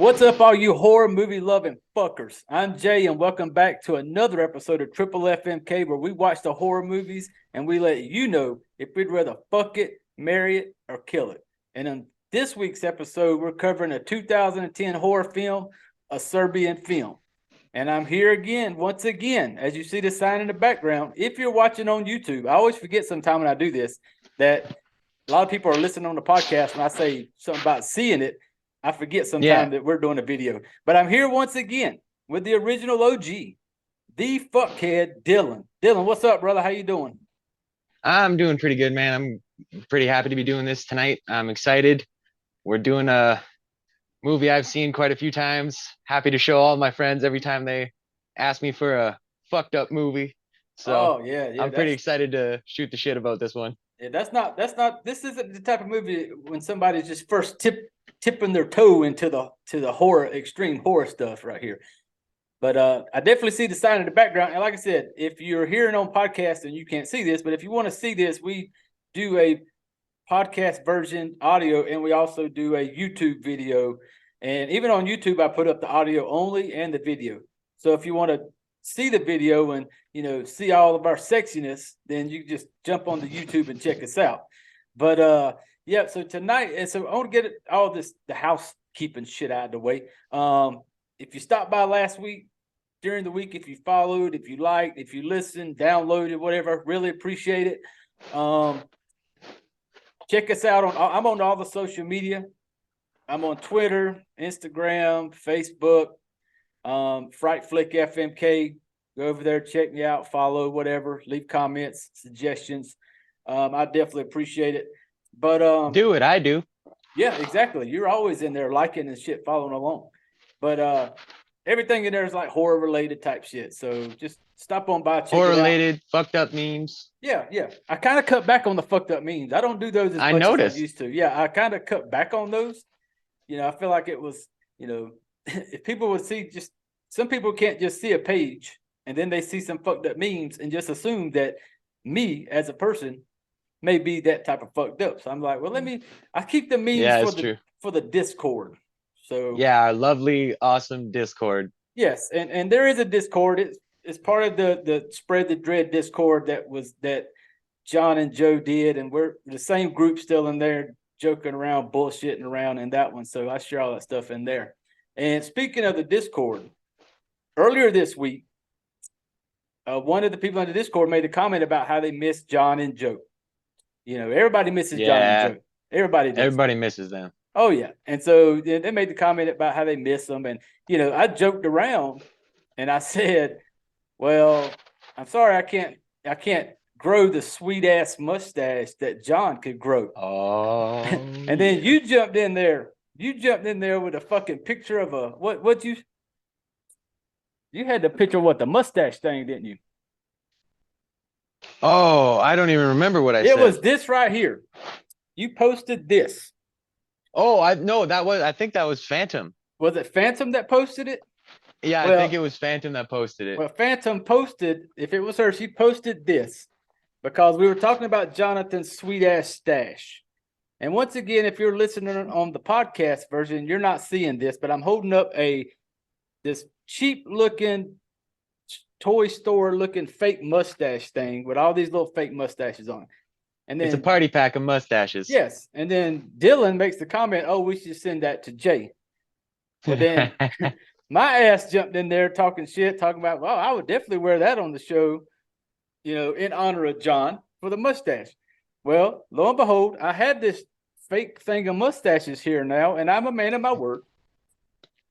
What's up, all you horror movie loving fuckers? I'm Jay, and welcome back to another episode of Triple FMK, where we watch the horror movies and we let you know if we'd rather fuck it, marry it, or kill it. And in this week's episode, we're covering a 2010 horror film, A Serbian Film. And I'm here again, once again, as you see the sign in the background. If you're watching on YouTube, I always forget sometime when I do this that a lot of people are listening on the podcast when I say something about seeing it. I forget sometimes that we're doing a video. But I'm here once again with the original OG, the fuckhead Dylan. Dylan, what's up, brother? How you doing? I'm doing pretty good, man. I'm pretty happy to be doing this tonight. I'm excited. We're doing a movie I've seen quite a few times. Happy to show all my friends every time they ask me for a fucked up movie. So Oh, yeah. I'm pretty excited to shoot the shit about this one. Yeah, this isn't the type of movie when somebody's just first tipping their toe into the horror, extreme horror stuff right here. But I definitely see the sign in the background. And like I said, if you're hearing on podcast and you can't see this, but if you want to see this, we do a podcast version audio, and we also do a YouTube video. And even on YouTube, I put up the audio only and the video. So if you want to see the video and see all of our sexiness, then you just jump on the YouTube and check us out. But yeah, so tonight, and so I want to get all this the housekeeping shit out of the way. If you stopped by last week, during the week, if you followed, if you liked, if you listened, downloaded, whatever, really appreciate it. Check us out I'm on all the social media. I'm on Twitter, Instagram, Facebook, Fright Flick FMK. Go over there, check me out, follow, whatever, leave comments, suggestions. I definitely appreciate it. But do it, I do. Yeah, exactly. You're always in there liking and shit, following along. But everything in there is like horror related type shit. So just stop on by, check Horror it out. related, fucked up memes. Yeah. I kind of cut back on the fucked up memes. I don't do those as I much noticed. as I used to. Yeah, I kind of cut back on those. I feel like it was, if people would see, just some people can't just see a page and then they see some fucked up memes and just assume that me as a person may be that type of fucked up. So I'm like, well, I keep the memes for the Discord. So yeah, our lovely, awesome Discord. Yes, and there is a Discord. It's part of the Spread the Dread Discord that John and Joe did, and we're the same group still in there, joking around, bullshitting around in that one. So I share all that stuff in there. And speaking of the Discord, earlier this week, one of the people in the Discord made a comment about how they miss John and Joe. Everybody misses John and Joe. Everybody misses them. Oh yeah, and so they made the comment about how they miss them, and I joked around, and I said, "Well, I'm sorry, I can't grow the sweet ass mustache that John could grow." Oh, and then you jumped in there. You jumped in there with a fucking picture of a what you had the picture of the mustache thing, didn't you? Oh, I don't even remember what I said. It was this right here. You posted this. Oh, I think that was Phantom. Was it Phantom that posted it? Yeah, I think it was Phantom that posted it. Well, Phantom posted, if it was her, she posted this because we were talking about Jonathan's sweet ass stash. And once again, if you're listening on the podcast version, you're not seeing this, but I'm holding up this cheap looking toy store looking fake mustache thing with all these little fake mustaches on. And then it's a party pack of mustaches. Yes. And then Dylan makes the comment, "Oh, we should send that to Jay." But then my ass jumped in there talking shit, talking about, well, I would definitely wear that on the show, in honor of John for the mustache. Well, lo and behold, I had this fake thing of mustaches here now, and I'm a man of my word.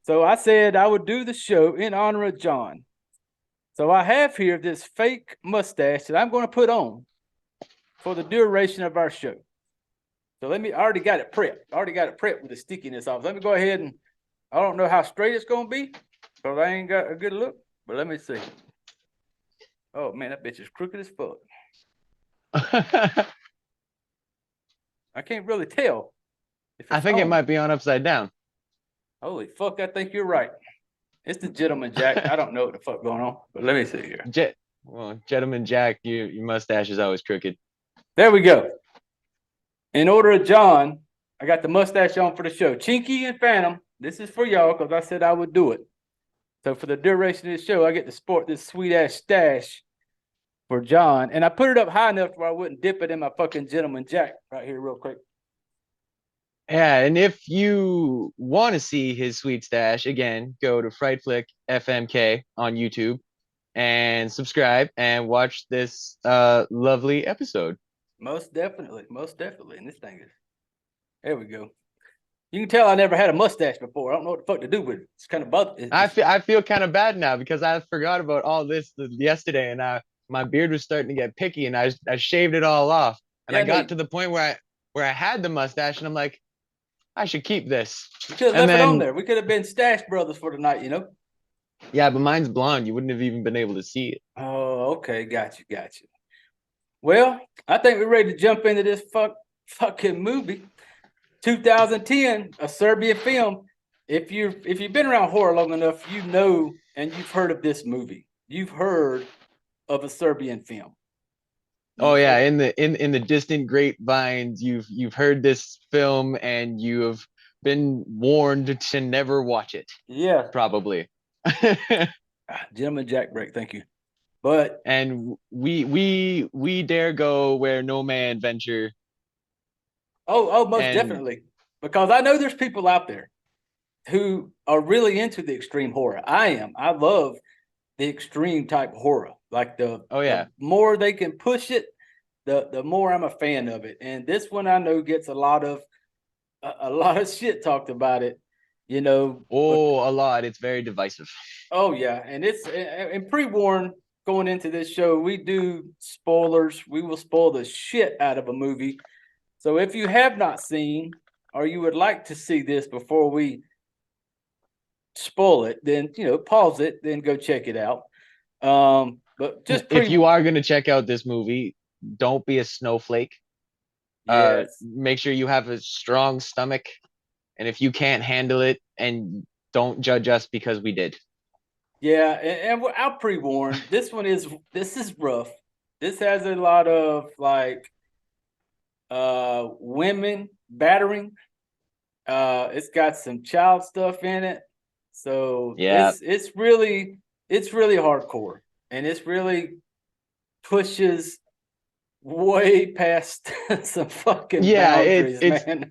So I said I would do the show in honor of John. So I have here this fake mustache that I'm going to put on for the duration of our show. So I already got it prepped. With the stickiness off. Let me go ahead and, I don't know how straight it's going to be, because I ain't got a good look, but let me see. Oh man, that bitch is crooked as fuck. I can't really tell. I think it might be on upside down. Holy fuck, I think you're right. It's the Gentleman Jack. I don't know what the fuck going on, but let me see here. Gentleman Jack, your mustache is always crooked. There we go. In order of John, I got the mustache on for the show. Chinky and Phantom, This is for y'all because I said I would do it. So for the duration of the show, I get to sport this sweet ass stash for John, and I put it up high enough where I wouldn't dip it in my fucking gentleman jack right here, real quick. Yeah, and if you want to see his sweet stash, again, go to Fright Flick FMK on YouTube and subscribe and watch this lovely episode. Most definitely, and this thing is. There we go. You can tell I never had a mustache before. I don't know what the fuck to do with it. It's kind of bothersome. I feel kind of bad now because I forgot about all this yesterday, and my beard was starting to get picky, and I shaved it all off, and I got to the point where I had the mustache, and I'm like, I should keep this. You could have left it on there. We could have been stash brothers for tonight, you know. Yeah, but mine's blonde. You wouldn't have even been able to see it. Oh, okay, got you. Well, I think we're ready to jump into this fucking movie. 2010, A Serbian Film. If you've been around horror long enough, you know and you've heard of this movie. You've heard of A Serbian Film. Oh yeah, in the distant grapevines, you've heard this film and you have been warned to never watch it. Yeah, probably. Gentleman Jack break, thank you. But and we dare go where no man venture. Oh, most definitely, because I know there's people out there who are really into the extreme horror. I am. I love the extreme type horror. Like the more they can push it, the more I'm a fan of it. And this one I know gets a lot of shit talked about it, you know. A lot. It's very divisive. Oh yeah, and it's and pre-warned going into this show, we do spoilers. We will spoil the shit out of a movie. So if you have not seen or you would like to see this before we spoil it, then pause it, then go check it out. But just if you are going to check out this movie, don't be a snowflake. Yes. Make sure you have a strong stomach, and if you can't handle it, and don't judge us because we did. Yeah, and I'll pre-warn. This is rough. This has a lot of like women battering. It's got some child stuff in it. So yeah, it's really hardcore, and it's really pushes way past some fucking boundaries, man.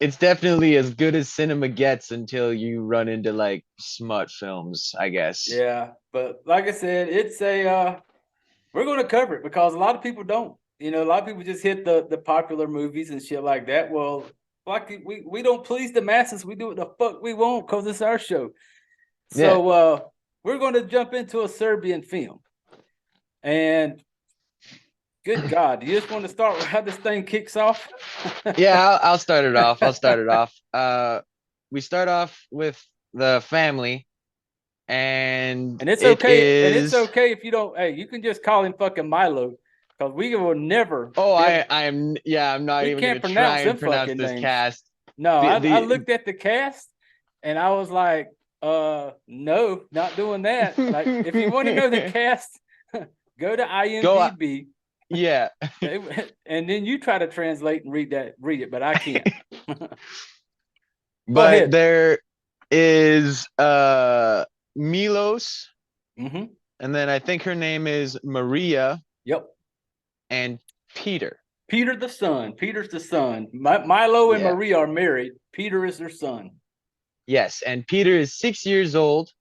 It's definitely as good as cinema gets until you run into like smut films, I guess. Yeah, but like I said, it's we're going to cover it because a lot of people don't. A lot of people just hit the popular movies and shit like that. Well, like we don't please the masses. We do what the fuck we want because it's our show. So we're going to jump into A Serbian Film. And good God, do you just want to start with how this thing kicks off? Yeah, I'll start it off. We start off with the family, and it's okay. And it's okay if you don't. Hey, you can just call him fucking Milo, because we will never. Oh, I'm not even going to try and pronounce this cast. No, I looked at the cast, and I was like, no, not doing that. Like, if you want to know the cast, go to IMDb. Yeah. And then you try to translate and read it, but I can't. But there is Milos. Mm-hmm. And then I think her name is Maria. Yep. And Peter. Peter's the son. Milo and Maria are married. Peter is their son. Yes, and Peter is 6 years old.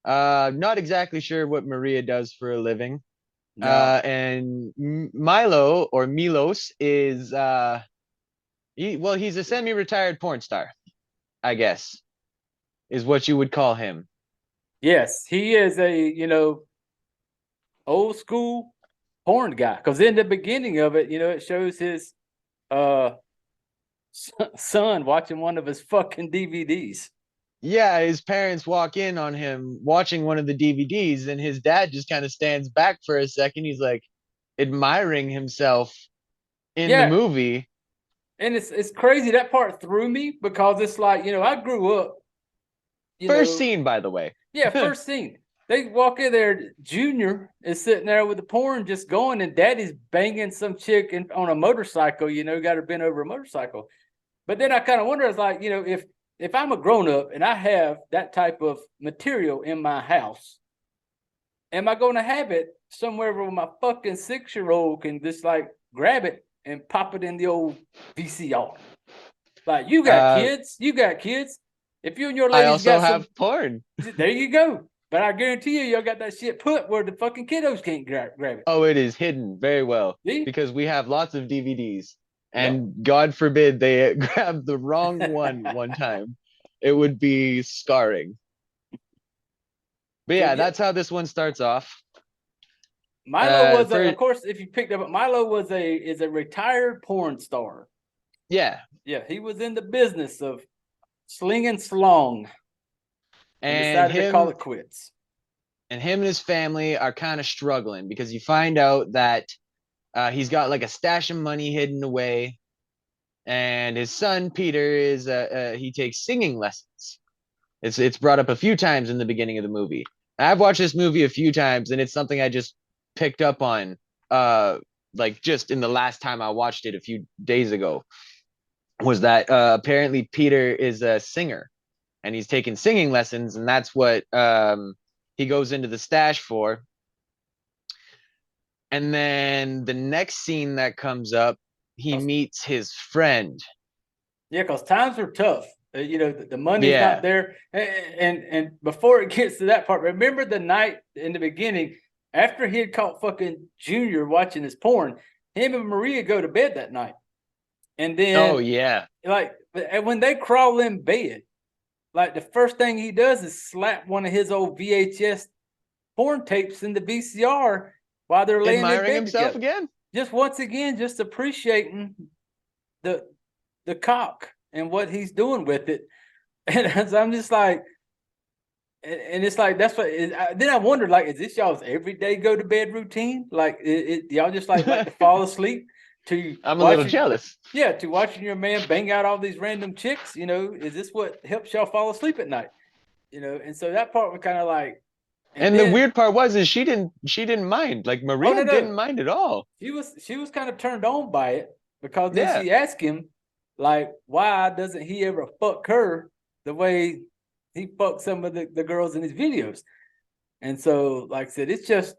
Not exactly sure what Maria does for a living. No. And Milo or Milos is he's a semi-retired porn star, I guess, is what you would call him. Yes, he is a old school porn guy, because in the beginning of it, it shows his son watching one of his fucking DVDs. Yeah, his parents walk in on him watching one of the DVDs, and his dad just kind of stands back for a second. He's like admiring himself in the movie. And it's crazy. That part threw me because it's like, I grew up. First scene, by the way. Yeah, first scene. They walk in there, Junior is sitting there with the porn just going, and Daddy's banging some chick on a motorcycle, got her bent over a motorcycle. But then I kind of wonder, it's like, if I'm a grown up and I have that type of material in my house, am I going to have it somewhere where my fucking 6-year-old can just like grab it and pop it in the old VCR? Like, you got kids. If you and your I ladies also got have some, porn. there you go. But I guarantee you, y'all got that shit put where the fucking kiddos can't grab it. Oh, it is hidden very well. See? Because we have lots of DVDs. Yep. And God forbid they grab the wrong one time. It would be scarring. But So, yeah, yeah, that's how this one starts off. Milo was, For of course, if you picked up, Milo is a retired porn star. yeah, Yeah, he was in the business of slinging slong and and decided to call him it quits. and his family are kind of struggling because you find out that he's got like a stash of money hidden away, and his son Peter is he takes singing lessons. It's brought up a few times in the beginning of the movie. I've watched this movie a few times, and it's something I just picked up on, like just in the last time I watched it a few days ago. Was that apparently Peter is a singer, and he's taking singing lessons, and that's what he goes into the stash for. And then the next scene that comes up, he meets his friend. Yeah, because times are tough. The money's not Yeah. there. And before it gets to that part, remember the night in the beginning after he had caught fucking Junior watching his porn, him and Maria go to bed that night. And then, Oh yeah. like, when they crawl in bed, like the first thing he does is slap one of his old VHS porn tapes in the VCR while they're laying in Admiring bed himself together. again. Just once again, just appreciating the cock and what he's doing with it. And I'm just like, and it's like, that's what then I wondered, like, is this y'all's everyday go to bed routine? Like, y'all just like to fall asleep to I'm a little jealous. Yeah, to watching your man bang out all these random chicks. Is this what helps y'all fall asleep at night? And so that part was kind of like, And the weird part is she didn't mind. Like Maria no, didn't mind at all. She was kind of turned on by it, because then Yeah. she asked him, like, why doesn't he ever fuck her the way he fucked some of the girls in his videos? And so, like I said, it's just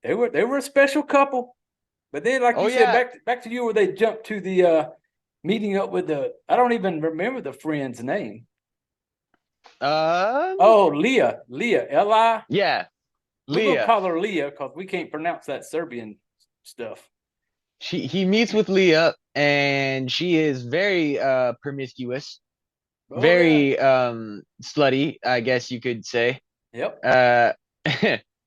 they were a special couple. But then, like Oh you said, yeah. back to you where they jumped to the meeting up with I don't even remember the friend's name. Oh, Leah, Li. Yeah, We're gonna Leah. call her Leah because we can't pronounce that Serbian stuff. He meets with Leah, and she is very promiscuous, Oh yeah. very slutty, I guess you could say. Yep.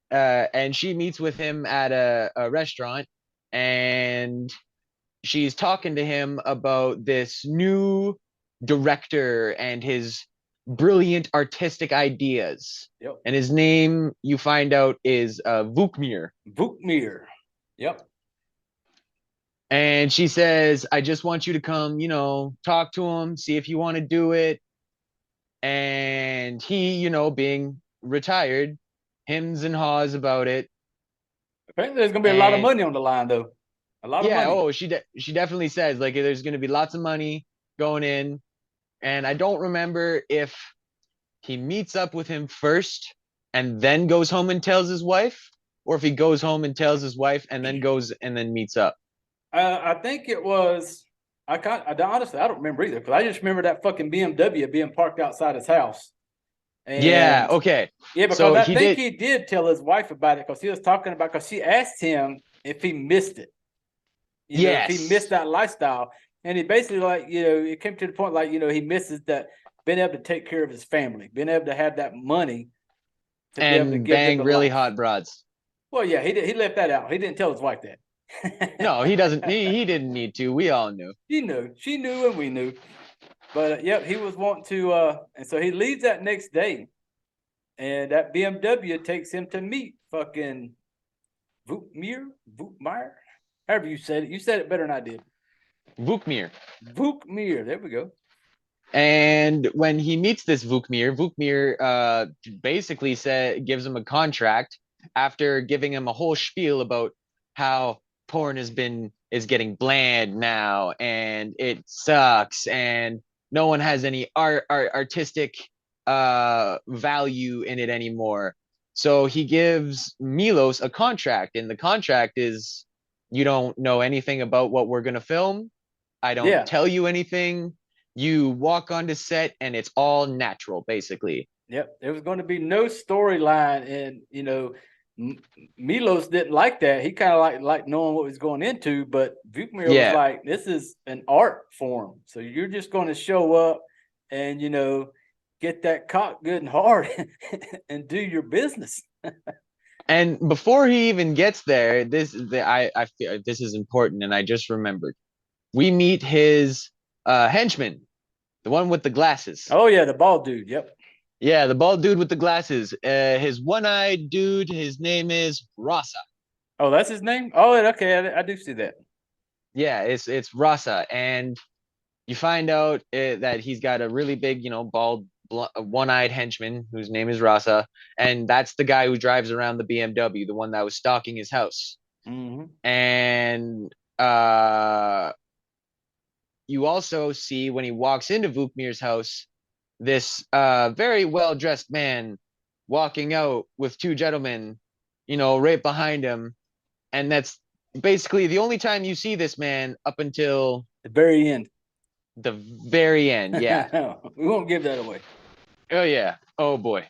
And she meets with him at a restaurant, and she's talking to him about this new director and his brilliant artistic ideas. Yep. And his name, you find out, is Vukmir. Vukmir. Yep. And she says, I just want you to come, talk to him, see if you want to do it. And he, being retired, hems and haws about it. Apparently, there's gonna be a lot of And money on the line, though. A lot of yeah, money. she definitely says like there's going to be lots of money going in. And I don't remember if he meets up with him first and then goes home and tells his wife, or if he goes home and tells his wife and then goes and then meets up. I think it was. Honestly, I don't remember either, because I just remember that fucking BMW being parked outside his house. Yeah, And okay. yeah, because So I he think did. he did tell his wife about it, because he was talking about, because she asked him if he missed it. If he missed Yes. that lifestyle. And he basically, like, it came to the point, like, he misses that, being able to take care of his family, being able to have that money to be able to And give them bang the really life. hot broads. Well, yeah, he left that out. He didn't tell his wife that. No, he doesn't. He didn't need to. We all knew. She knew, and we knew. But yep, he was wanting to, and so he leaves that next day, and that BMW takes him to meet fucking Vukmir, however you said it. You said it better than I did. Vukmir. There we go. And when he meets this Vukmir basically gives him a contract after giving him a whole spiel about how porn is getting bland now and it sucks and no one has any artistic value in it anymore. So he gives Milos a contract, and the contract is, you don't know anything about what we're gonna film. I don't Yeah. tell you anything. You walk onto set and it's all natural, basically. Yep. There was going to be no storyline, and Milos didn't like that. He kind of like knowing what was going into, but Vukmir was Yeah. like, "This is an art form, so you're just going to show up and get that cock good and hard and do your business." And before he even gets there, I feel this is important, and I just remembered. We meet his henchman, the one with the glasses. Oh yeah, the bald dude. Yep. Yeah, the bald dude with the glasses. His one-eyed dude, his name is Rasa. Oh, that's his name. Oh, okay. I do see that. Yeah, it's Rasa, and you find out that he's got a really big, bald, one-eyed henchman whose name is Rasa, and that's the guy who drives around the BMW, the one that was stalking his house. Hmm. And you also see when he walks into Vukmir's house, this very well-dressed man walking out with two gentlemen, right behind him, and that's basically the only time you see this man up until The very end. the very end. Yeah. We won't give that away. Oh yeah. Oh boy.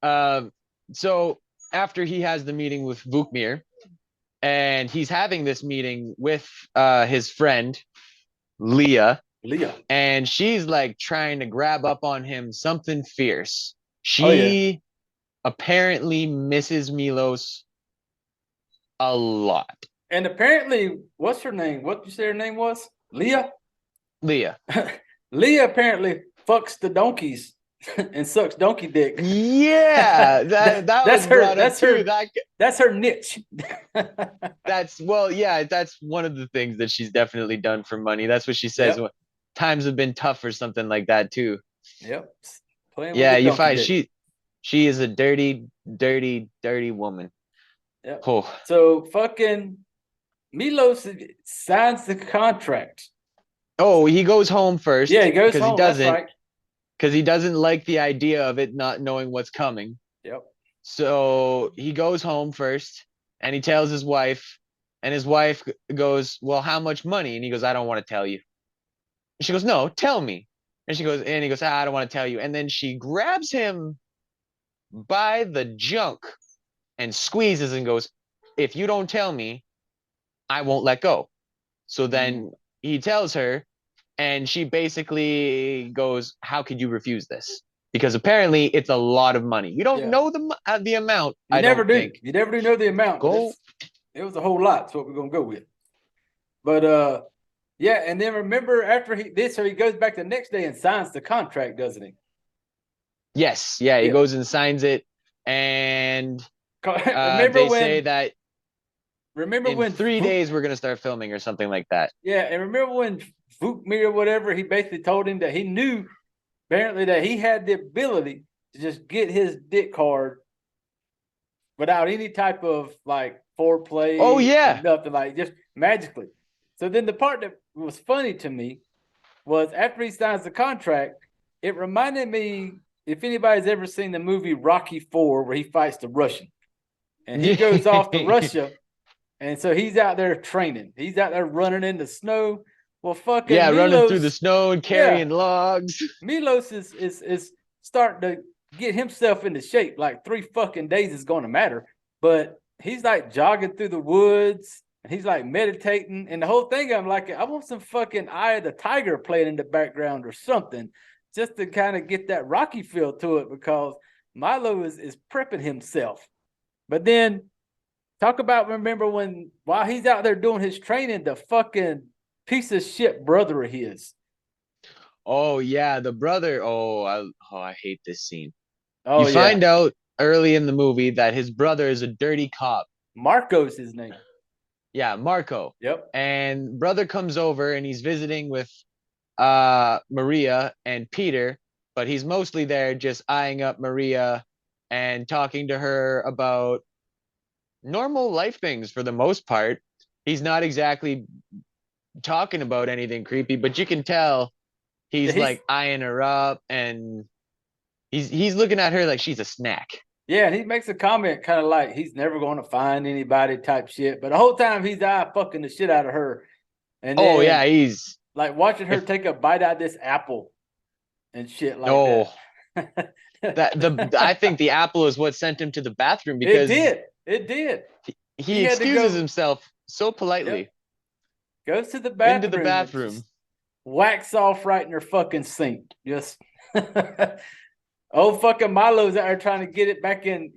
Um, so after he has the meeting with Vukmir, and he's having this meeting with his friend Leah, Leah. and she's like trying to grab up on him something fierce. Oh yeah. She apparently misses Milos a lot. And apparently, what's her name? What you say her name was? Leah? Leah. Leah apparently fucks the donkeys and sucks donkey dick. Yeah, that that's was her. brought up That's too. her. That's her niche. Yeah, that's one of the things that she's definitely done for money. That's what she says. Yep. Times have been tough or something like that too. Yep. Playing with Yeah, the you donkey find dick. she is a dirty, dirty, dirty woman. Yep. Oh, So fucking Milos signs the contract. oh, he goes home Yeah, first he goes home. That's right. because he doesn't like the idea of it not knowing what's coming. Yep. So he goes home first and he tells his wife, and his wife goes, "Well, how much money?" And he goes, "I don't want to tell you." And she goes, "No, tell me." And he goes, "I don't want to tell you." And then she grabs him by the junk and squeezes and goes, "If you don't tell me, I won't let go." So then he tells her, and she basically goes, "How could you refuse this?" Because apparently it's a lot of money. You don't Yeah. know the amount. You I never don't do. think. You never do know the amount. Go. It was a whole lot. That's what we're gonna go with. But yeah, and then remember after so he goes back the next day and signs the contract, doesn't he? Yes, yeah. He Yeah. goes and signs it, and remember they say when? that Remember in when? 3 days we're gonna start filming or something like that. Yeah, and remember when Vukmir or whatever, he basically told him that he knew apparently that he had the ability to just get his dick hard without any type of like Oh foreplay or yeah. nothing, like just magically. So then the part that was funny to me was after he signs the contract, it reminded me if anybody's ever seen the movie Rocky IV where he fights the Russian and he goes off to Russia. And so he's out there training. He's out there running in the snow. Well, fucking Yeah, running through the Milos, snow and yeah, carrying logs. Milos is starting to get himself into shape. Like 3 fucking days is going to matter, but he's like jogging through the woods and he's like meditating. And the whole thing, I'm like, I want some fucking Eye of the Tiger playing in the background or something, just to kind of get that Rocky feel to it because Milo is prepping himself. But then talk about remember when while he's out there doing his training, the fucking piece of shit brother of his. Oh yeah, the brother. I hate this scene. Oh You yeah, find out early in the movie that his brother is a dirty cop. Marco's his name. Yeah, Marco. Yep. And brother comes over and he's visiting with Maria and Peter, but he's mostly there just eyeing up Maria and talking to her about normal life things for the most part. He's not exactly talking about anything creepy, but you can tell He's like eyeing her up, and he's looking at her like she's a snack. Yeah, and he makes a comment kind of like he's never going to find anybody type shit. But the whole time he's fucking the shit out of her. And then, oh yeah, he's like watching her take a bite out of this apple and shit like that. I think the apple is what sent him to the bathroom, It because did. It did. he had to excuses go, himself so politely. goes to the Into the bathroom. bathroom. Wax off right in her fucking sink. Just old fucking Milo's out there trying to get it back in,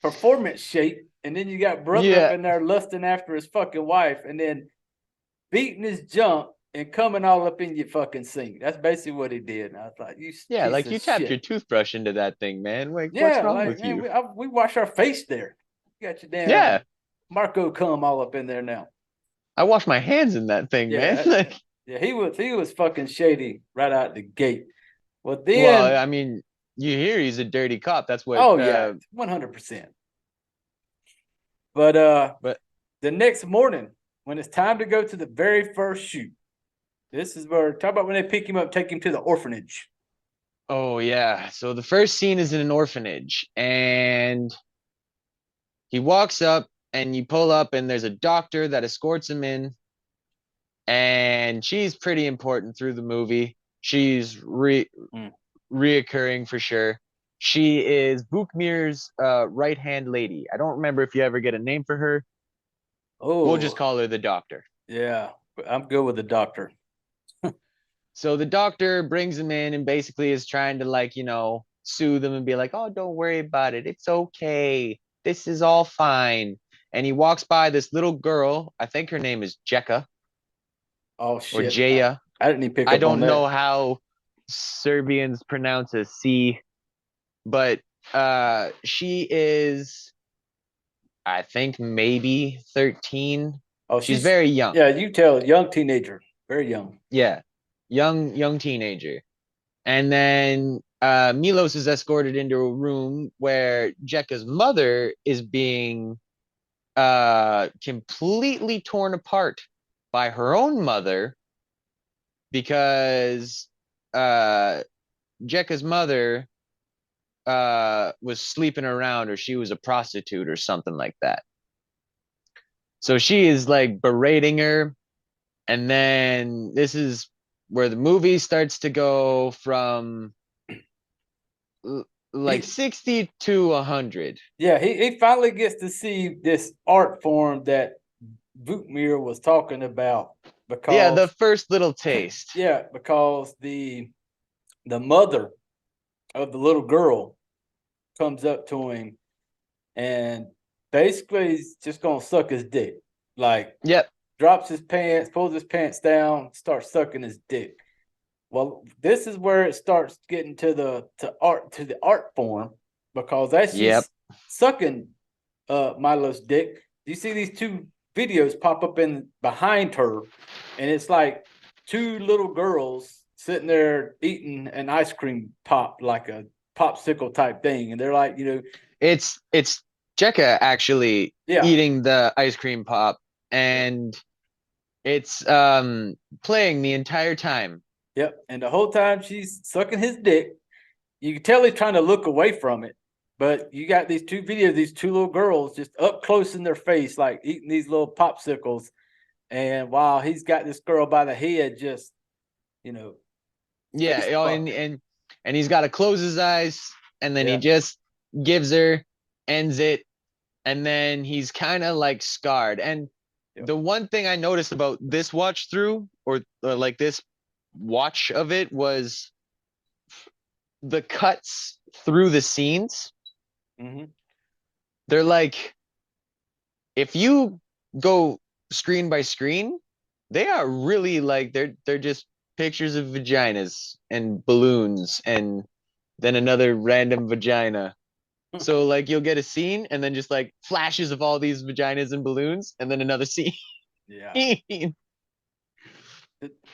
performance shape. And then you got brother up in there lusting after his fucking wife and then beating his junk and coming all up in your fucking sink. That's basically what he did. And I was like, you tapped your toothbrush into that thing, man. Like, yeah, what's wrong with you? We wash our face there. You got your damn Marco cum all up in there now. I wash my hands in that thing, man. Yeah, he was fucking shady right out the gate. Well, I mean, you hear he's a dirty cop. That's what. 100%. But the next morning, when it's time to go to the very first shoot, this is where talk about when they pick him up, take him to the orphanage. Oh yeah. So the first scene is in an orphanage, and he walks up, and you pull up, and there's a doctor that escorts him in, and she's pretty important through the movie. She's reoccurring for sure. She is Bukmir's right-hand lady. I don't remember if you ever get a name for her. Oh, we'll just call her the doctor. Yeah, I'm good with the doctor. So the doctor brings him in and basically is trying to soothe him and be like, oh, don't worry about it. It's okay. This is all fine. And he walks by this little girl. I think her name is Jeka. Oh shit. Or Jaya. I didn't even pick up I don't on that. know how Serbians pronounce a C, but she is, I think, maybe 13. Oh, she's very young. Yeah, you tell, young teenager, very young. Yeah, young teenager. And then Milos is escorted into a room where Jeka's mother is being completely torn apart by her own mother, because Jeka's mother was sleeping around, or she was a prostitute or something like that. So she is like berating her. And then this is where the movie starts to go from like 60 to 100. Yeah, he finally gets to see this art form that Bukmir was talking about. Because the first little taste. Yeah, because the mother of the little girl comes up to him and basically he's just gonna suck his dick. Like, drops his pants, pulls his pants down, starts sucking his dick. Well, this is where it starts getting to the art form, because as she's sucking Milo's dick, you see these two videos pop up in behind her, and it's like two little girls sitting there eating an ice cream pop, like a popsicle type thing, and they're like, it's Jeka actually eating the ice cream pop, and it's playing the entire time. Yep, and the whole time she's sucking his dick. You can tell he's trying to look away from it, but you got these two videos, these two little girls just up close in their face, like eating these little popsicles. And while he's got this girl by the head, just, and he's got to close his eyes, and then he just gives her, ends it, and then he's kind of like scarred. And the one thing I noticed about this watch through, or like this watch of it, was the cuts through the scenes. They're like, if you go screen by screen, they are really like, they're just pictures of vaginas and balloons and then another random vagina. So like you'll get a scene and then just like flashes of all these vaginas and balloons and then another scene. Yeah.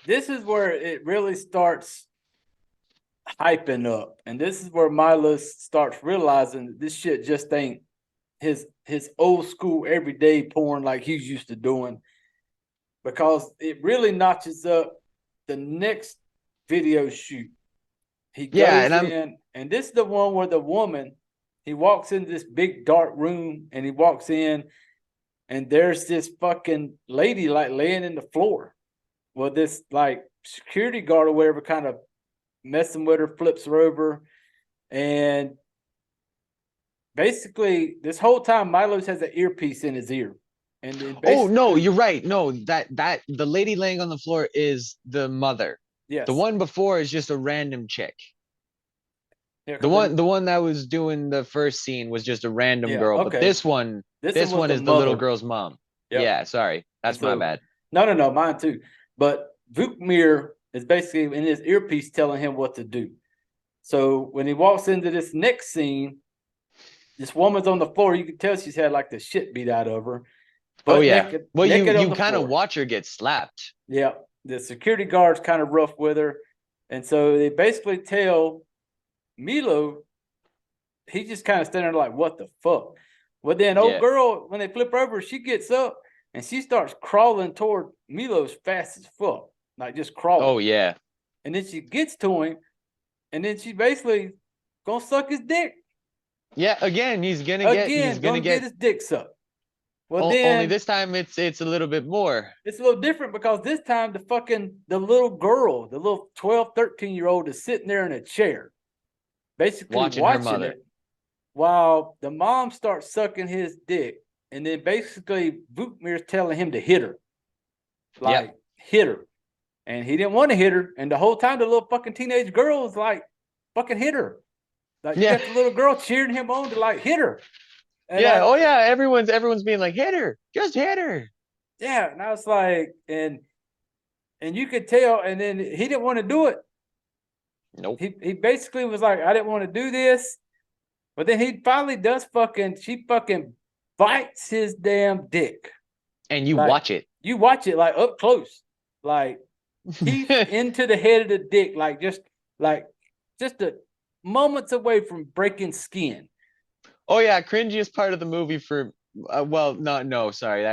This is where it really starts hyping up. And this is where Milos starts realizing that this shit just ain't his old school everyday porn like he's used to doing. Because it really notches up the next video shoot. He Yeah, goes and I'm in, and this is the one where the woman, he walks into this big dark room, and he walks in, and there's this fucking lady like laying in the floor. Well, this like security guard or whatever kind of messing with her, flips her over, and basically this whole time Milos has an earpiece in his ear. And then oh no, basically, you're right. No, that the lady laying on the floor is the mother. The yes. one before is just a random chick. Yeah, The one that was doing the first scene was just a random yeah, girl, but okay. This one this was one the is the little mother. girl's mom. Yep. Yeah, sorry. And That's my so bad. no, mine too. But Vukmir is basically in his earpiece telling him what to do. So when he walks into this next scene, this woman's on the floor. You can tell she's had like the shit beat out of her. Oh Butt yeah. naked, Well, naked on you the kind of floor. watch her get slapped. Yeah. The security guard's kind of rough with her. And so they basically tell Milo, he's just kind of standing there like, what the fuck? Well, then old Yeah. girl, when they flip her over, she gets up and she starts crawling toward Milos fast as fuck. Like just crawling. Oh yeah. And then she gets to him, and then she basically gonna suck his dick. Yeah, again, he's gonna Gonna get get his dick sucked. Well, only then this time it's a little bit more. it's a little different because this time the little girl, the little 12, 13-year-old is sitting there in a chair, basically Watching her watching mother. it while the mom starts sucking his dick. And then basically Vukmir's telling him to hit her. Like, hit her. And he didn't want to hit her. And the whole time, the little fucking teenage girl was like, fucking hit her. Like, you Yeah. got the little girl cheering him on to like hit her. And Yeah. Oh yeah. Everyone's being like, hit her. Just hit her. yeah. And I was like, and you could tell. And then he didn't want to do it. Nope. He basically was like, I didn't want to do this. But then he finally does she fucking bites his damn dick. And you Like, watch it. you watch it like up close. Like, teeth into the head of the dick, like just a moments away from breaking skin. Oh yeah, cringiest part of the movie for well, no, sorry,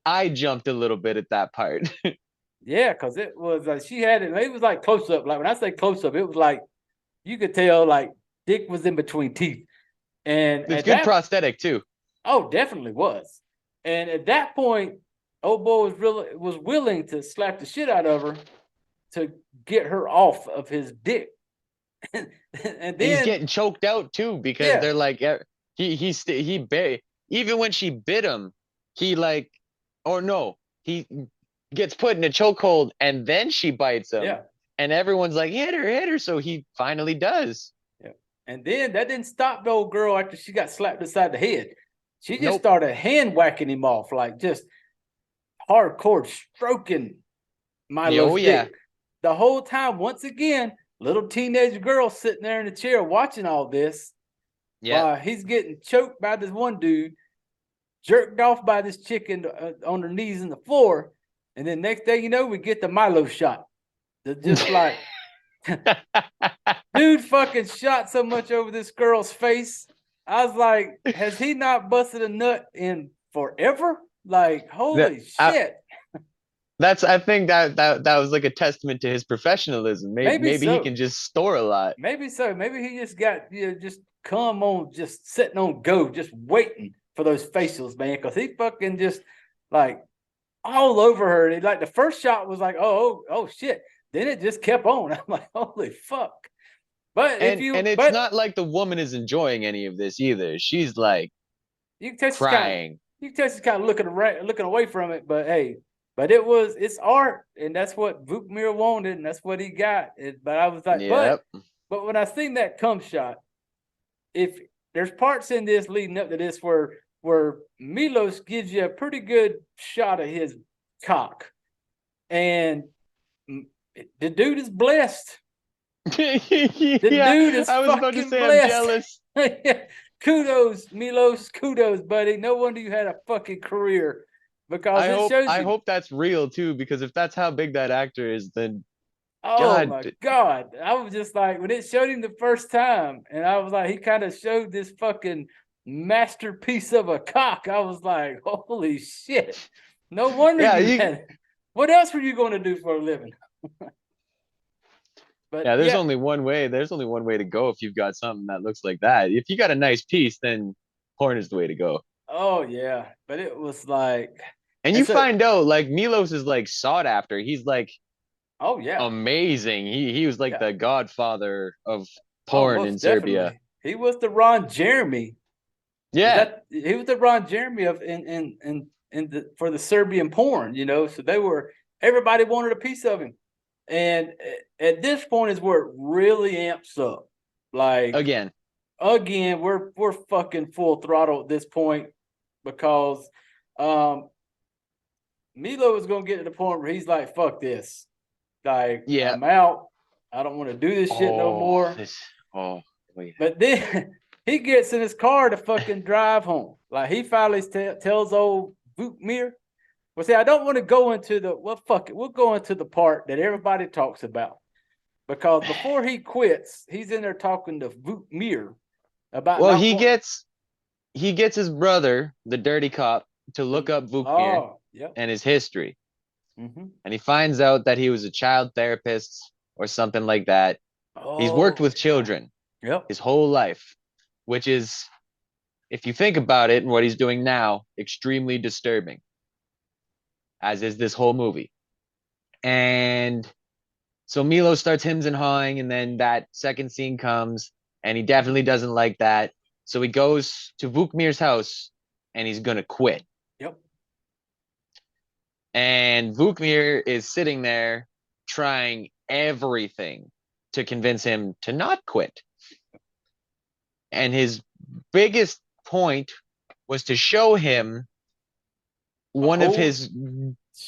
I jumped a little bit at that part. Yeah, because it was she had it. It was like close up. Like when I say close up, it was like you could tell like dick was in between teeth. And It's at good that, prosthetic too. oh, definitely was. And at that point, old boy was willing to slap the shit out of her to get her off of his dick. And And he's then getting choked out too because yeah, they're like even when she bit him, he like or no, he gets put in a chokehold and then she bites him. yeah. And everyone's like, hit her. So he finally does. Yeah. And then that didn't stop the old girl after she got slapped beside the head. She just Nope. started hand whacking him off, like just hardcore stroking Milo's Oh yeah. dick. The whole time, once again, little teenage girl sitting there in the chair watching all this. Yeah. While he's getting choked by this one dude, jerked off by this chick on her knees in the floor. And then next thing you know, we get the Milo shot. They're just like, dude fucking shot so much over this girl's face. I was like, has he not busted a nut in forever? Like, holy shit. I think that was like a testament to his professionalism. Maybe so. He can just store a lot. Maybe so. Maybe he just got just come on, just sitting on go, just waiting for those facials, man. Because he fucking just like all over her. And like the first shot was like, oh shit. Then it just kept on. I'm like, holy fuck. But it's not like the woman is enjoying any of this either. She's like you can tell crying. You can tell she's kind of looking away from it. But hey, it's art, and that's what Vukmir wanted, and that's what he got. But I was like, yep. but when I seen that cum shot, if there's parts in this leading up to this where Milos gives you a pretty good shot of his cock, and the dude is blessed. The dude is I was about to say blessed. I'm jealous. Kudos, Milos. Kudos, buddy. No wonder you had a fucking career. Because I hope that's real too. Because if that's how big that actor is, then my God. I was just like, when it showed him the first time, and I was like, he kind of showed this fucking masterpiece of a cock. I was like, holy shit. No wonder you had it. What else were you going to do for a living? But Yeah, there's yeah, only one way. There's only one way to go if you've got something that looks like that. If you got a nice piece, then porn is the way to go. oh yeah, but it was like, And and you so, find out like Milos is like sought after. He's like oh yeah, amazing. He was like yeah, the godfather of oh porn in most Serbia. definitely, he was the Ron Jeremy. Is Yeah. that he was the Ron Jeremy of in the for the Serbian porn, you know? So they were everybody wanted a piece of him, and at this point is where it really amps up. Like Again. again, we're fucking full throttle at this point because um Milo is gonna get to the point where he's like, fuck this. Like, Yeah. I'm out. I don't want to do this shit no Oh, more. this. Oh, wait. But then he gets in his car to fucking drive home. Like he finally tells old Vukmir, well, see, I don't want to go into the well, fuck it. We'll go into the part that everybody talks about. Because before he quits, he's in there talking to Vukmir about Well, not wanting. he gets his brother, the dirty cop, to look up Vukmir Oh, yep. and his history. Mm-hmm. And he finds out that he was a child therapist or something like that. He's worked Oh, with children yep. his whole life, which is, if you think about it and what he's doing now, extremely disturbing, as is this whole movie. And so Milo starts hims and hawing, and then that second scene comes, and he definitely doesn't like that. So he goes to Vukmir's house, and he's gonna quit. Yep. And Vukmir is sitting there trying everything to convince him to not quit. And his biggest point was to show him one of his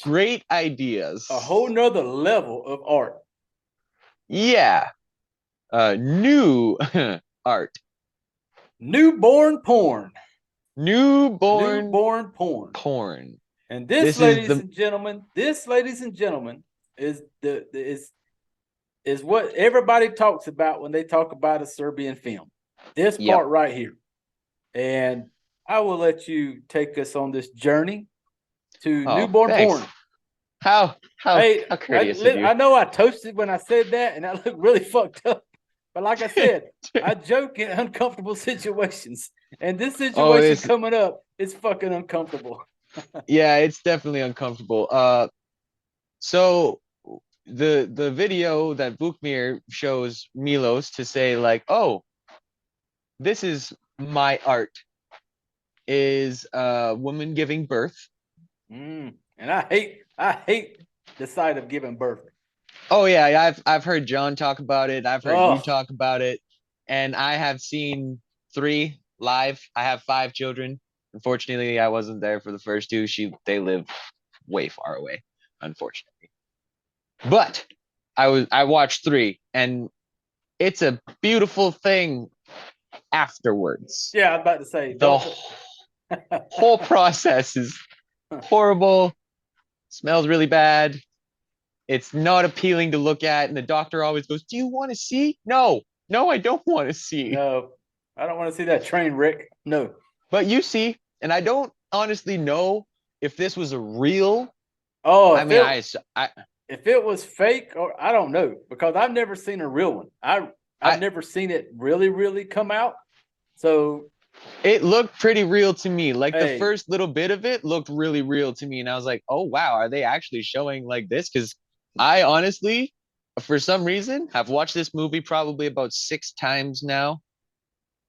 great ideas. A whole nother level of art. Yeah. New art. Newborn porn. Newborn Newborn porn. porn. And this, ladies and gentlemen, is is what everybody talks about when they talk about a Serbian film. This part right here. And I will let you take us on this journey to newborn porn. How courteous of you. I know I toasted when I said that, and I look really fucked up. But like I said, I joke in uncomfortable situations, and this situation coming up is fucking uncomfortable. Yeah, it's definitely uncomfortable. So the video that Vukmir shows Milos to say like, oh, this is my art, is a woman giving birth. And I hate the sight of giving birth. Oh yeah, I've heard John talk about it. I've heard you talk about it, and I have seen 3 live. I have 5 children. Unfortunately, I wasn't there for the first 2. They live way far away, unfortunately. But I watched 3, and it's a beautiful thing afterwards. Yeah, I'm about to say the whole process is horrible, smells really bad. It's not appealing to look at, and the doctor always goes, "Do you want to see?" No, I don't want to see. No, I don't want to see that train wreck. No, but you see, and I don't honestly know if this was a real. Oh, I mean, if it was fake, or I don't know, because I've never seen a real one. I've never seen it really come out. So it looked pretty real to me. Like the first little bit of it looked really real to me, and I was like, "Oh wow, are they actually showing like this?" Because I honestly, for some reason, have watched this movie probably about 6 times now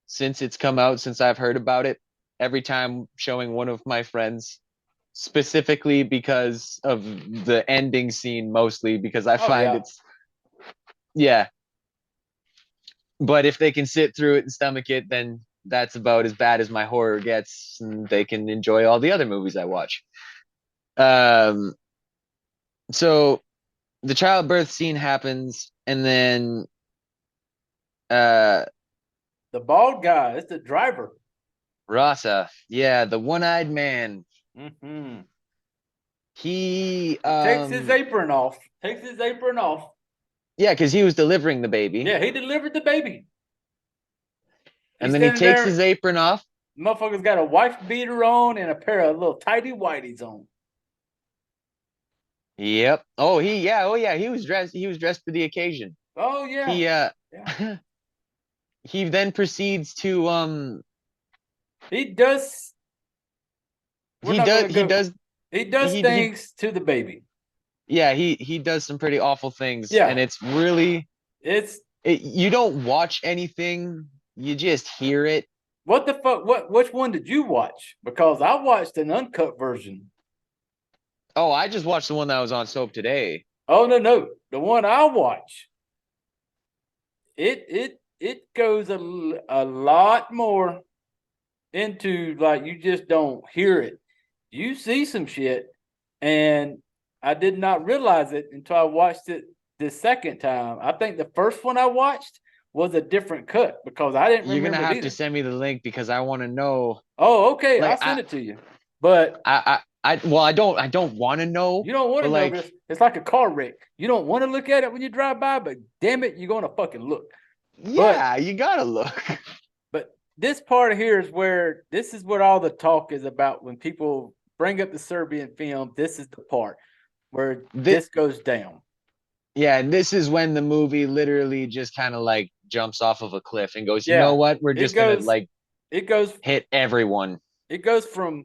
since it's come out, since I've heard about it. Every time showing one of my friends, specifically because of the ending scene, mostly because I find it's, yeah. But if they can sit through it and stomach it, then that's about as bad as my horror gets, and they can enjoy all the other movies I watch. So the childbirth scene happens, and then the bald guy is the driver. Rasa, yeah, the one-eyed man. Mm-hmm. He takes his apron off. Yeah, because he was delivering the baby. Yeah, he delivered the baby. And then he takes his apron off. Motherfucker's got a wife beater on and a pair of little tighty whities on. Yep. Oh yeah. He was dressed for the occasion. Oh yeah, He yeah. he then proceeds to He does. We're not gonna he go. does He does he things to the baby. yeah, he does some pretty awful things, and Yeah, it's really it's you don't watch anything, you just hear it. what the fuck. What? Which one did you watch? Because I watched an uncut version. Oh, I just watched the one that was on soap today. Oh no, no, the one I watch. It goes a lot more into like you just don't hear it. You see some shit, and I did not realize it until I watched it the second time. I think the first one I watched was a different cut because I didn't You're gonna remember it have to either. send me the link because I want to know. Oh, okay, Like I'll send it to you. But well, I don't want to know, you don't want but to know like, this. It's like a car wreck. You don't want to look at it when you drive by, but damn it, you're gonna fucking look. But yeah, you gotta look. But this part here is where this is what all the talk is about. When people bring up the Serbian film, this is the part where This, this goes down. yeah, and this is when the movie literally just kind of like jumps off of a cliff and goes, you know Yeah, what? We're it just gonna goes, like it goes, hit everyone. it goes from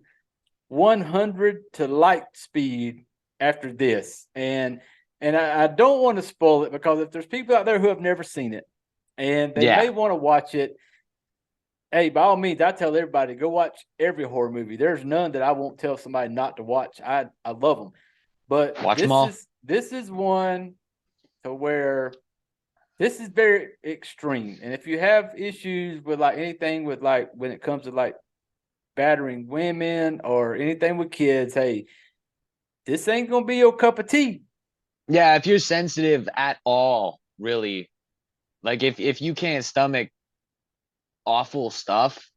100 to light speed after this, and I don't want to spoil it because if there's people out there who have never seen it and they Yeah, may want to watch it, hey, by all means, I tell everybody go watch every horror movie. There's none that I won't tell somebody not to watch. I love them, but watch them all. this is one to where this is very extreme. And if you have issues with like anything with like when it comes to like battering women or anything with kids, hey, this ain't gonna be your cup of tea. Yeah, if you're sensitive at all, really, like if you can't stomach awful stuff,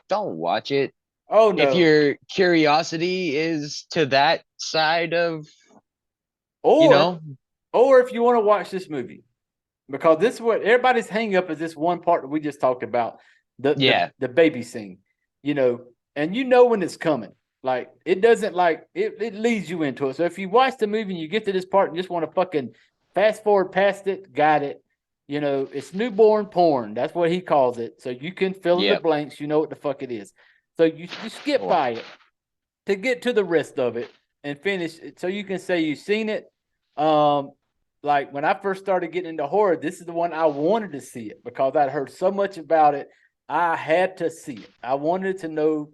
don't watch it. Oh If no. your curiosity is to that side of, you Or know, or if you want to watch this movie, because this is what everybody's hang up is this one part that we just talked about, yeah, the baby scene, you know, and you know when it's coming. Like it doesn't like it leads you into it. So if you watch the movie and you get to this part and just want to fucking fast forward past it, got it. You know, it's newborn porn. That's what he calls it. So you can fill in the yep. blanks. You know what the fuck it is. So you skip Oh, by it to get to the rest of it and finish it so you can say you've seen it. Um, like when I first started getting into horror, this is the one I wanted to see it because I'd heard so much about it. I had to see it. I wanted to know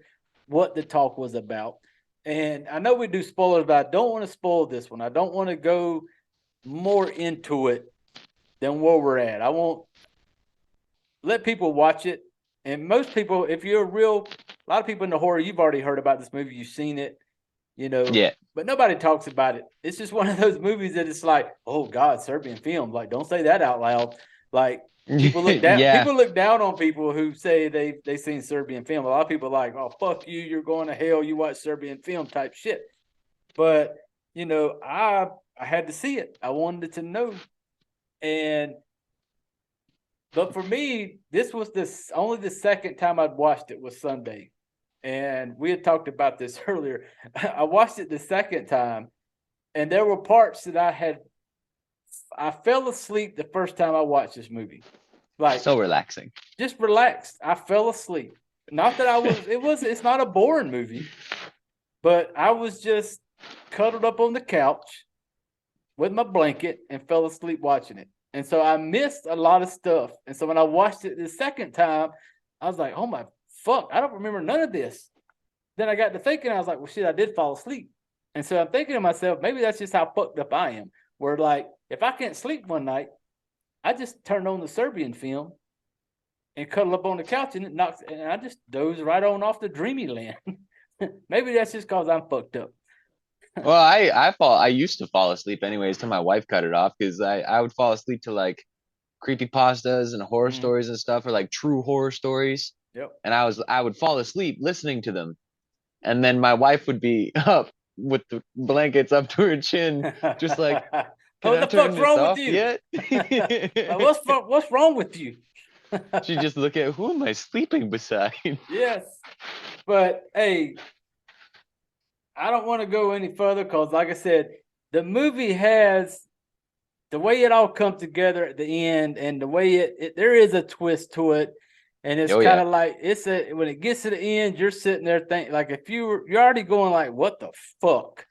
what the talk was about. And I know we do spoilers, but I don't want to spoil this one. I don't want to go more into it than where we're at. I won't let people watch it. And most people, if you're a real, a lot of people in the horror, you've already heard about this movie, you've seen it, you know, yeah. but nobody talks about it. It's just one of those movies that it's like, oh God, Serbian film. Like, don't say that out loud. Like Yeah. people look down on people who say they seen Serbian film. A lot of people are like, oh fuck you, you're going to hell, you watch Serbian film type shit. But you know, I had to see it. I wanted to know. And but for me, this was this only the second time I'd watched it was Sunday. And we had talked about this earlier. I watched it the second time, and there were parts that I fell asleep the first time I watched this movie. Like So relaxing. just relaxed. I fell asleep. Not that I was it's not a boring movie, but I was just cuddled up on the couch with my blanket and fell asleep watching it. And so I missed a lot of stuff. And so when I watched it the second time, I was like, oh my fuck, I don't remember none of this. Then I got to thinking, I was like, well, shit, I did fall asleep. And so I'm thinking to myself, maybe that's just how fucked up I am. Where like, if I can't sleep one night, I just turn on the Serbian film and cuddle up on the couch and it knocks, and I just doze right on off the dreamy land. Maybe that's just because I'm fucked up. Well, I used to fall asleep anyways till my wife cut it off because I would fall asleep to like creepy pastas and horror Mm-hmm. stories and stuff or like true horror stories. Yep. And I would fall asleep listening to them. And then my wife would be up with the blankets up to her chin, just like, can What I the fuck's turn this wrong with off you? yet? Like, what's wrong with you? She just look at who am I sleeping beside? Yes. But hey, I don't want to go any further because, like I said, the movie has the way it all comes together at the end, and the way there is a twist to it, and it's Oh kind yeah. of like when it gets to the end, you're sitting there thinking like if you're already going like what the fuck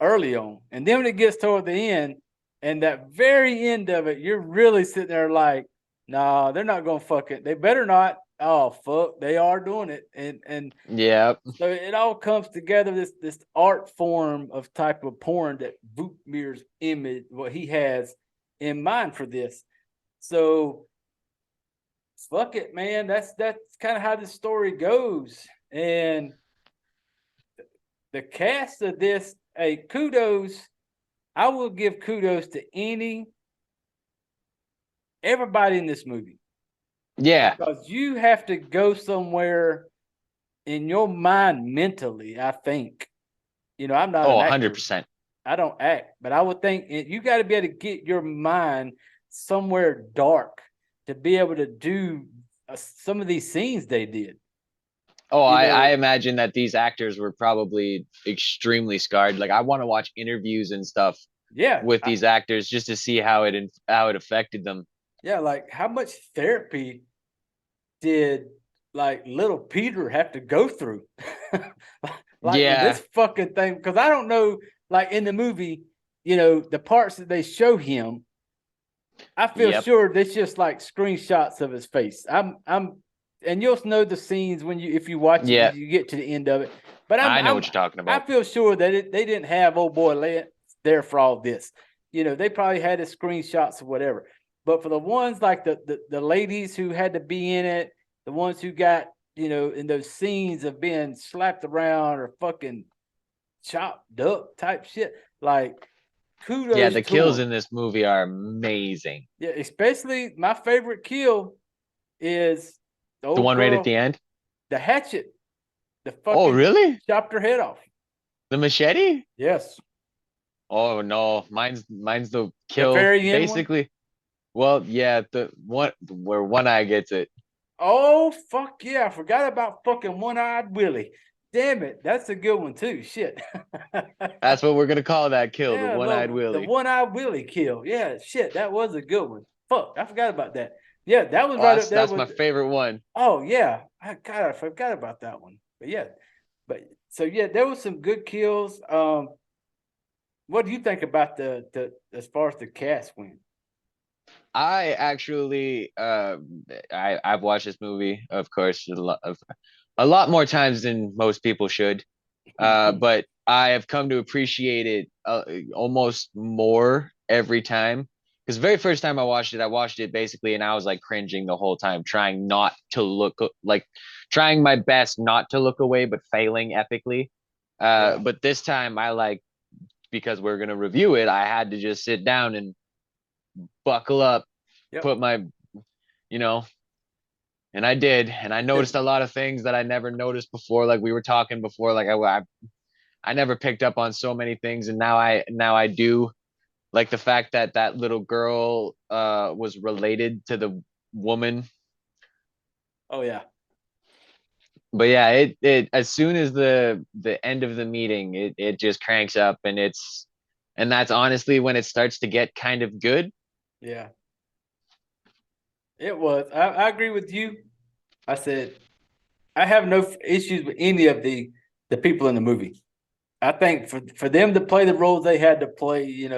early on, and then when it gets toward the end, and that very end of it, you're really sitting there like, nah, they're not gonna fuck it. They better not. Oh fuck, they are doing it, and Yeah. so it all comes together. This art form of type of porn that Vootmir's image, what he has in mind for this. So fuck it, man. That's kind of how the story goes. And the cast of this, hey, kudos. I will give kudos to everybody in this movie. Yeah. Because you have to go somewhere in your mind mentally, I think. I'm not Oh, an actor. 100%. I don't act, but I would think you got to be able to get your mind somewhere dark to be able to do some of these scenes they did. Oh, I imagine that these actors were probably extremely scarred. Like I want to watch interviews and stuff Yeah, with these actors just to see how it affected them. yeah, like how much therapy did like little Peter have to go through? Like with Yeah. this fucking thing, because I don't know, like in the movie, the parts that they show him, I feel Yep. sure that's just like screenshots of his face. And you'll know the scenes if you watch it, Yeah. when you get to the end of it. But I know what you're talking I about. feel sure that they didn't have old boy there for all this. They probably had his screenshots or whatever. But for the ones like the ladies who had to be in it, the ones who got in those scenes of being slapped around or fucking chopped up type shit, like Yeah, kudos the to kills them. in this movie are amazing. Yeah, especially my favorite kill is the The old one right at the girl, end. the hatchet, the Oh, fucking really? chopped her head off. The machete? Yes, Oh no, mine's the the kill very end one. basically. Well, yeah, the one where One Eye gets it. Oh fuck yeah! I forgot about fucking one-eyed Willie. Damn it, that's a good one too. Shit. That's what we're gonna call that kill, the Yeah, One-Eyed the Willie. one-eyed Willie kill. Yeah, shit, that was a good one. Fuck, I forgot about that. Yeah, that was Oh, right up there that's my with. favorite one. Oh yeah, I forgot about that one. But yeah, so yeah, there was some good kills. What do you think about the as far as the cast went? I actually I've watched this movie, of course, a lot more times than most people should. But I have come to appreciate it almost more every time. Because the very first time I watched it basically, and I was like cringing the whole time, trying not to look like trying my best not to look away, but failing epically. Yeah. But this time I like because we're gonna review it, I had to just sit down and buckle up, Yep. put my, you know, and I did, and I noticed a lot of things that I never noticed before. Like we were talking before, like I never picked up on so many things, and now I do. Like the fact that that little girl was related to the woman. Oh yeah. But yeah, it as soon as the end of the meeting, it just cranks up, and that's honestly when it starts to get kind of good. Yeah. It was. I agree with you. I said I have no issues with any of the people in the movie. I think for them to play the roles they had to play,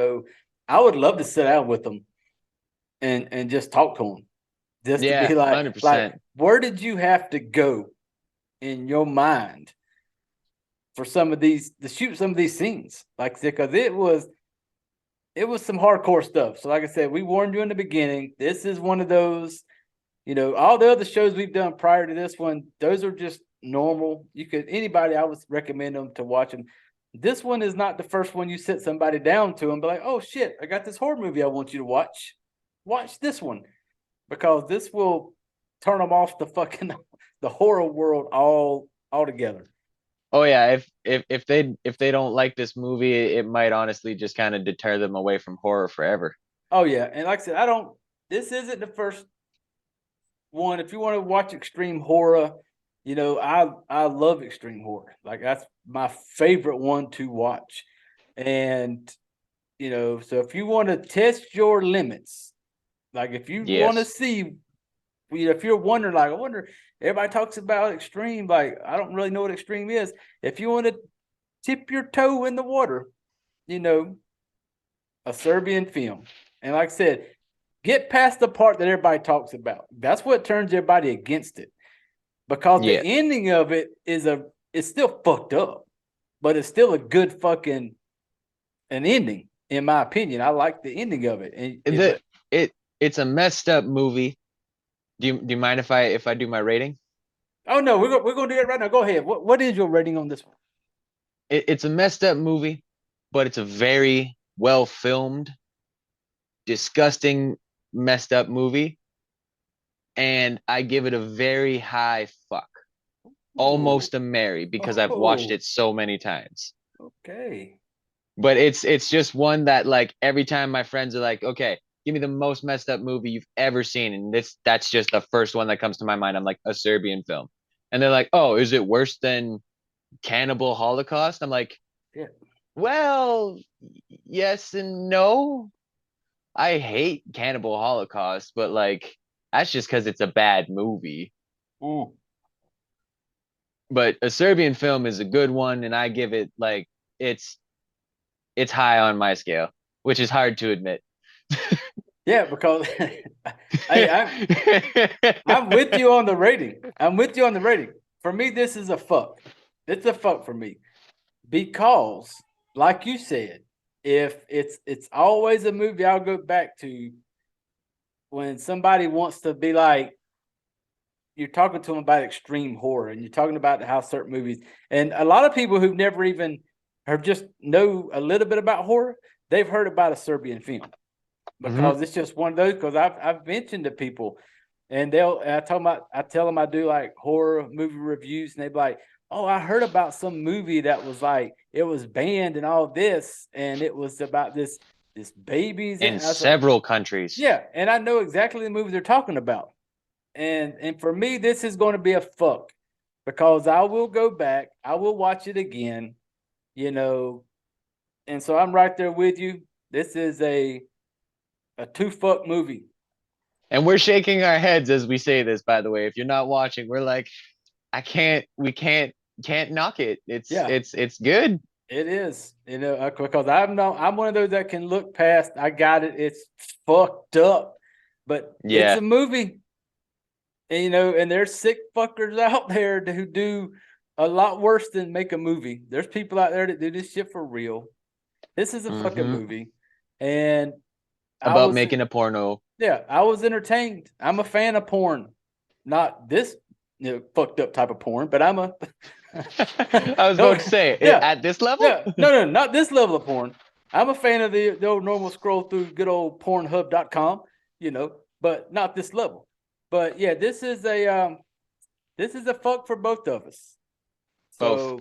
I would love to sit down with them and just talk to them, just to Yeah, be like, 100%. where did you have to go in your mind for some of these to shoot some of these scenes? Like, because it was some hardcore stuff. So, like I said, we warned you in the beginning. This is one of those. All the other shows we've done prior to this one, those are just normal. Anybody, I would recommend them to watch them. This one is not the first one you sit somebody down to and be like, oh shit, I got this horror movie I want you to watch. Watch this one because this will turn them off the fucking the horror world altogether. Oh yeah, if they don't like this movie, it might honestly just kind of deter them away from horror forever. Oh yeah, and like I said, I don't. This isn't the first one. If you want to watch extreme horror, I love extreme horror. Like that's my favorite one to watch. And So if you want to test your limits, like if you want to Yes. see, if you're wondering, like, I wonder, everybody talks about extreme, like, I don't really know what extreme is. If you want to tip your toe in the water, a Serbian film. And like I said, get past the part that everybody talks about. That's what turns everybody against it. Because the Yeah. ending of it it's still fucked up, but it's still a good fucking an ending, in my opinion. I like the ending of it. It's a messed up movie. Do you mind if I do my rating? Oh no, we're gonna do that right now. Go ahead. What is your rating on this one? It's a messed up movie, but it's a very well filmed, disgusting, messed up movie. And I give it a very high fuck. Ooh. Almost a Mary because I've watched Oh, it so many times. okay. But it's just one that like every time my friends are like, okay, give me the most messed up movie you've ever seen. And that's just the first one that comes to my mind. I'm like, a Serbian film. And they're like, oh, is it worse than Cannibal Holocaust? I'm like, Yeah. well, yes and no. I hate Cannibal Holocaust, but like that's just because it's a bad movie. Ooh. But a Serbian film is a good one, and I give it like it's it's high on my scale, which is hard to admit. Yeah, because I'm with you on the rating. I'm with you on the rating. For me, this is a fuck. It's a fuck for me. Because, like you said, if it's always a movie I'll go back to when somebody wants to be like, you're talking to them about extreme horror and you're talking about how certain movies, and a lot of people who've never even have just know a little bit about horror, they've heard about a Serbian film Mhm. because it's just one of those. Because I've mentioned to people, and I tell them I do like horror movie reviews, and they're like, "Oh, I heard about some movie that was like it was banned and all this, and it was about this babies." In And I said, several countries. "Yeah," and I know exactly the movie they're talking about. And for me, this is going to be a fuck because I will go back, I will watch it again, you know, and so I'm right there with you. This is a two fuck movie. And we're shaking our heads as we say this, by the way. If you're not watching, we're like, I can't, we can't knock it. Yeah, It's good. it is. Because I'm one of those that can look past. I got it. It's fucked up, but it's a Yeah. movie. And there's sick fuckers out there who do a lot worse than make a movie. There's people out there that do this shit for real. This is a fucking Hmm. movie, and I About was making a porno. yeah, I was entertained. I'm a fan of porn, not this fucked up type of porn, but I'm a I was no, about to say, yeah, at this level? yeah, no, not this level of porn. I'm a fan of the old normal scroll through good old Pornhub.com, but not this level. But yeah, this is a fuck for both of us. Both. So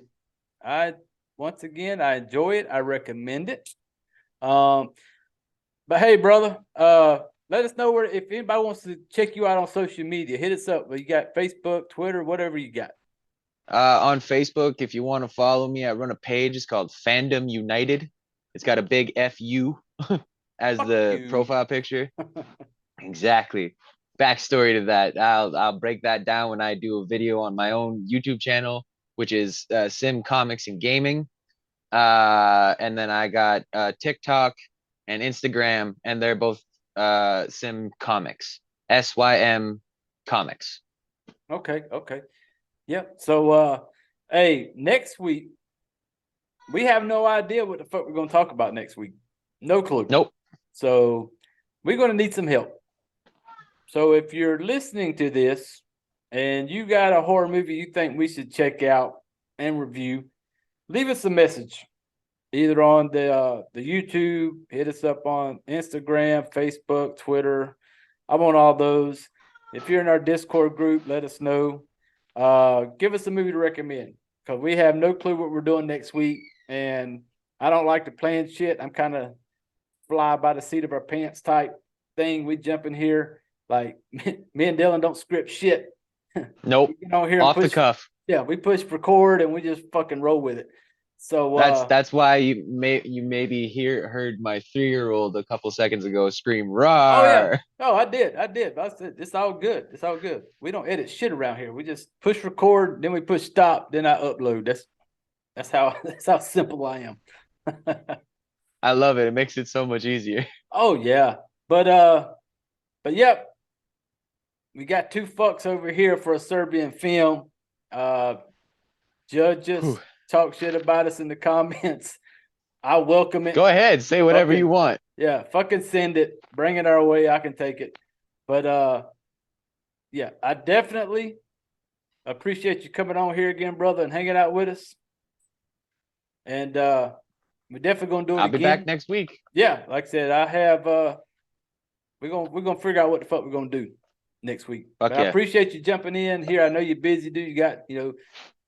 I once again I enjoy it. I recommend it. Um, but hey, brother, let us know where if anybody wants to check you out on social media, hit us up. You got Facebook, Twitter, whatever you got. On Facebook, if you want to follow me, I run a page. It's called Fandom United. It's got a big FU as Fuck the you. profile picture. Exactly. Backstory to that. I'll break that down when I do a video on my own YouTube channel, which is Sim Comics and Gaming. And then I got TikTok and Instagram, and they're both Sim Comics, SYM Comics. Okay, okay. Yep. So hey, next week we have no idea what the fuck we're gonna talk about next week. No clue. Nope. So we're gonna need some help. So if you're listening to this and you got a horror movie you think we should check out and review, leave us a message either on the YouTube, hit us up on Instagram, Facebook, Twitter. I'm on all those. If you're in our Discord group, let us know. Give us a movie to recommend because we have no clue what we're doing next week, and I don't like to plan shit. I'm kind of fly by the seat of our pants type thing. We jump in here like me and Dylan don't script shit. Nope. We get on here and Off the push. cuff. Yeah, we push record and we just fucking roll with it. So That's why you maybe heard my 3-year-old a couple seconds ago scream "Roar!" Oh, I did. I said it's all good. It's all good. We don't edit shit around here. We just push record, then we push stop, then I upload. That's how that's how simple I am. I love it. It makes it so much easier. Oh yeah. But yep. We got 2 fucks over here for a Serbian film. Judge us, talk shit about us in the comments. I welcome it. Go ahead, say whatever you want. Yeah, fucking send it. Bring it our way. I can take it. But yeah, I definitely appreciate you coming on here again, brother, and hanging out with us. And we're definitely gonna do it I'll again. be back next week. Yeah, like I said, I have we're gonna figure out what the fuck we're gonna do next week. But I appreciate you jumping in here. I know you're busy, dude. You got,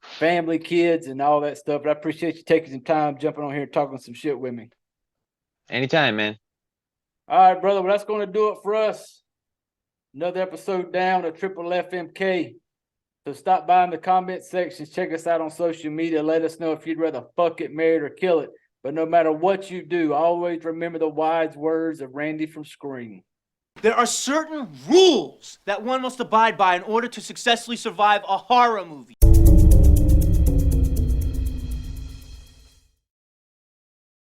family, kids, and all that stuff. But I appreciate you taking some time, jumping on here, and talking some shit with me. Anytime, man. All right, brother. Well, that's going to do it for us. Another episode down of Triple FMK. So stop by in the comment sections. Check us out on social media. Let us know if you'd rather fuck it, marry it, or kill it. But no matter what you do, always remember the wise words of Randy from Scream. There are certain rules that one must abide by in order to successfully survive a horror movie.